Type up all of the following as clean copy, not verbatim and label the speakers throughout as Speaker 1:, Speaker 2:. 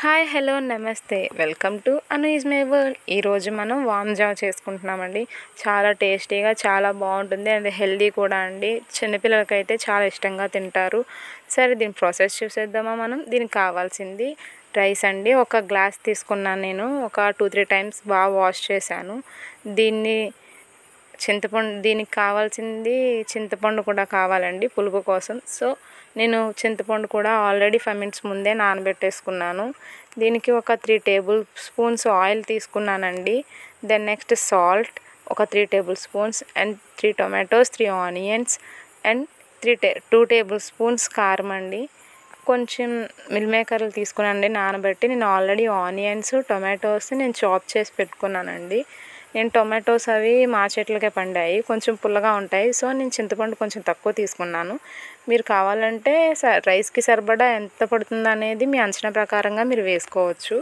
Speaker 1: Hi hello నమస్తే welcome to Anu is my world. ఈరోజు మనం వామ్ జావ చేసుకుంటున్నామండి. చాలా టేస్టీగా చాలా బాగుంటుంది అండ్ హెల్దీ కూడా అండి. చిన్నపిల్లలకైతే చాలా ఇష్టంగా తింటారు. సరే దీని ప్రాసెస్ చూసేద్దామా మనం. దీనికి కావాల్సింది రైస్ అండి. ఒక గ్లాస్ తీసుకున్నాను నేను. ఒక 2-3 టైమ్స్ బాగా వాష్ చేశాను. దీనికి కావాల్సింది చింతపండు కూడా కావాలండి పులుపు కోసం. సో నేను చింతపండు కూడా ఆల్రెడీ 5 మినిట్స్ ముందే నానబెట్టేసుకున్నాను. దీనికి ఒక 3 టేబుల్ స్పూన్స్ ఆయిల్ తీసుకున్నానండి. దెన్ నెక్స్ట్ సాల్ట్ ఒక 3 table spoons and 3 tomatoes, 3 onions and 2 table spoons కారం అండి. కొంచెం మిల్ మేకర్లు తీసుకున్నానండి నానబెట్టి. నేను ఆల్రెడీ ఆనియన్స్, టొమాటోస్ నేను చాప్ చేసి పెట్టుకున్నానండి. నేను టొమాటోస్ అవి మా చెట్లకే పండాయి, కొంచెం పుల్లగా ఉంటాయి. సో నేను చింతపండు కొంచెం తక్కువ తీసుకున్నాను. మీరు కావాలంటే రైస్కి సరిపడా ఎంత పడుతుంది అనేది మీ అంచనా ప్రకారంగా మీరు వేసుకోవచ్చు.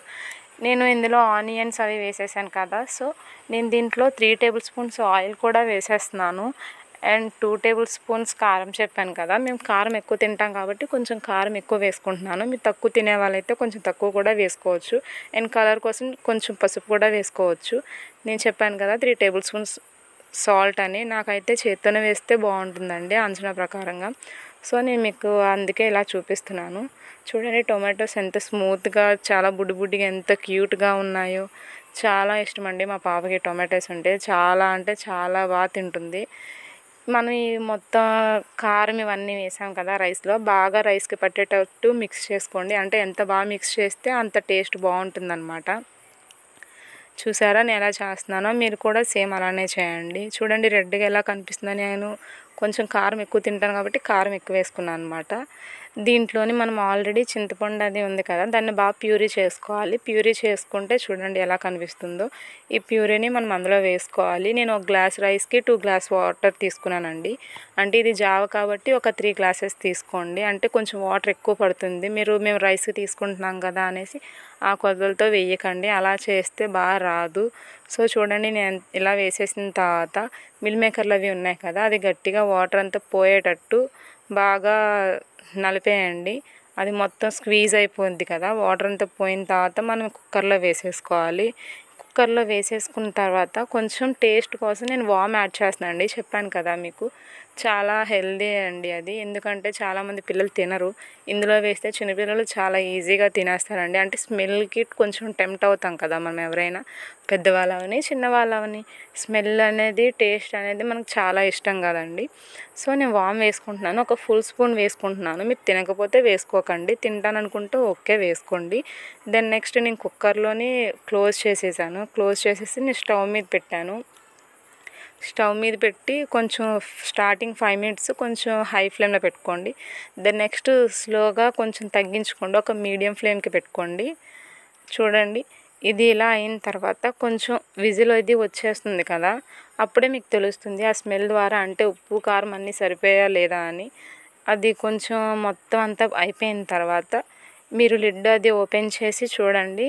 Speaker 1: నేను ఇందులో ఆనియన్స్ అవి వేసేసాను కదా, సో నేను దీంట్లో 3 టేబుల్ స్పూన్స్ ఆయిల్ కూడా వేసేస్తున్నాను. అండ్ 2 టేబుల్ స్పూన్స్ కారం చెప్పాను కదా, మేము కారం ఎక్కువ తింటాం కాబట్టి కొంచెం కారం ఎక్కువ వేసుకుంటున్నాను. మీరు తక్కువ తినే వాళ్ళైతే కొంచెం తక్కువ కూడా వేసుకోవచ్చు. అండ్ కలర్ కోసం కొంచెం పసుపు కూడా వేసుకోవచ్చు. నేను చెప్పాను కదా 3 టేబుల్ స్పూన్స్ సాల్ట్ అని. నాకైతే చేత్తోనే వేస్తే బాగుంటుందండి అంచనా ప్రకారంగా. సో నేను మీకు అందుకే ఇలా చూపిస్తున్నాను. చూడండి టొమాటోస్ ఎంత స్మూత్గా, చాలా బుడ్డిగా ఎంత క్యూట్గా ఉన్నాయో. చాలా ఇష్టం అండి మా పాపకి టొమాటోస్ అంటే చాలా బాగా తింటుంది. మనం ఈ మొత్తం కారం ఇవన్నీ వేసాం కదా రైస్లో, బాగా రైస్కి పట్టేటట్టు మిక్స్ చేసుకోండి. అంటే ఎంత బాగా మిక్స్ చేస్తే అంత టేస్ట్ బాగుంటుందన్నమాట. చూసారా నేను ఎలా చేస్తున్నానో, మీరు కూడా సేమ్ అలానే చేయండి. చూడండి రెడ్గా ఎలా కనిపిస్తుందో. నేను కొంచెం కారం ఎక్కువ తింటాను కాబట్టి కారం ఎక్కువ వేసుకున్నాను అనమాట. దీంట్లోని మనం ఆల్రెడీ చింతపండు అది ఉంది కదా, దాన్ని బాగా ప్యూరీ చేసుకోవాలి. ప్యూరీ చేసుకుంటే చూడండి ఎలా కనిపిస్తుందో. ఈ ప్యూరీని మనం అందులో వేసుకోవాలి. నేను ఒక గ్లాస్ రైస్కి 2 గ్లాస్ వాటర్ తీసుకున్నానండి. అంటే ఇది జావ కాబట్టి ఒక 3 గ్లాసెస్ తీసుకోండి. అంటే కొంచెం వాటర్ ఎక్కువ పడుతుంది. మేము రైస్కి తీసుకుంటున్నాం కదా అనేసి ఆ కొలతలతో వేయకండి, అలా చేస్తే బాగా రాదు. సో చూడండి నేను ఇలా వేసేసిన తర్వాత మిల్ మేకర్లు అవి ఉన్నాయి కదా, అది గట్టిగా వాటర్ అంతా పోయేటట్టు బాగా నలిపేయండి. అది మొత్తం స్క్వీజ్ అయిపోద్ది కదా. వాటర్ అంతా పోయిన తర్వాత మనం కుక్కర్లో వేసేసుకోవాలి. కుక్కర్లో వేసేసుకున్న తర్వాత కొంచెం టేస్ట్ కోసం నేను వామ్ యాడ్ చేస్తున్నాను అండి. చెప్పాను కదా మీకు చాలా హెల్దీ అండి అది. ఎందుకంటే చాలామంది పిల్లలు తినరు. ఇందులో వేస్తే చిన్నపిల్లలు చాలా ఈజీగా తినేస్తారండి. అంటే స్మెల్కి కొంచెం టెంప్ట్ అవుతాం కదా మనం, ఎవరైనా పెద్దవాళ్ళవని చిన్నవాళ్ళవని. స్మెల్ అనేది, టేస్ట్ అనేది మనకు చాలా ఇష్టం కదండి. సో నేను వామ్ వేసుకుంటున్నాను. ఒక ఫుల్ స్పూన్ వేసుకుంటున్నాను. మీరు తినకపోతే వేసుకోకండి, తింటాననుకుంటే ఓకే వేసుకోండి. దెన్ నెక్స్ట్ నేను కుక్కర్లోని క్లోజ్ చేసేసి నేను స్టవ్ మీద పెట్టాను. స్టవ్ మీద పెట్టి కొంచెం స్టార్టింగ్ 5 మినిట్స్ కొంచెం హై ఫ్లేమ్లో పెట్టుకోండి. దెన్ నెక్స్ట్ స్లోగా కొంచెం తగ్గించుకోండి, ఒక మీడియం ఫ్లేమ్కి పెట్టుకోండి. చూడండి ఇది ఇలా అయిన తర్వాత కొంచెం విజిల్ అది వచ్చేస్తుంది కదా, అప్పుడే మీకు తెలుస్తుంది ఆ స్మెల్ ద్వారా, అంటే ఉప్పు కారం అన్నీ సరిపోయా లేదా అని. అది కొంచెం మొత్తం అంతా అయిపోయిన తర్వాత మీరు లిడ్ అది ఓపెన్ చేసి చూడండి.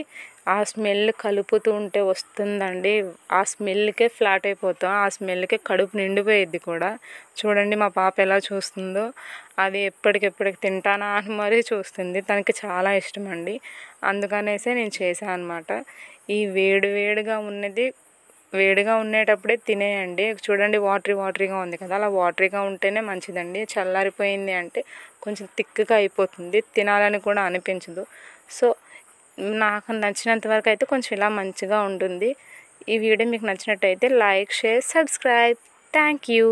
Speaker 1: ఆ స్మెల్ కలుపుతూ ఉంటే వస్తుందండి. ఆ స్మెల్కే ఫ్లాట్ అయిపోతాం, ఆ స్మెల్కే కడుపు నిండిపోయిద్ది కూడా. చూడండి మా పాప ఎలా చూస్తుందో. అది ఎప్పటికెప్పటికి తింటానా అని మరీ చూస్తుంది. తనకి చాలా ఇష్టం అండి. అందుకనేసే నేను చేశాను అనమాట. ఈ వేడిగా ఉండేటప్పుడే తినేయండి. చూడండి వాటరీగా ఉంది కదా, అలా వాటరీగా ఉంటేనే మంచిదండి. చల్లారిపోయింది అంటే కొంచెం థిక్గా అయిపోతుంది, తినాలని కూడా అనిపించదు. సో నాకు నచ్చినంత వరకు అయితే కొంచెం ఇలా మంచిగా ఉంటుంది. ఈ వీడియో మీకు నచ్చినట్టయితే like, share, subscribe. Thank you.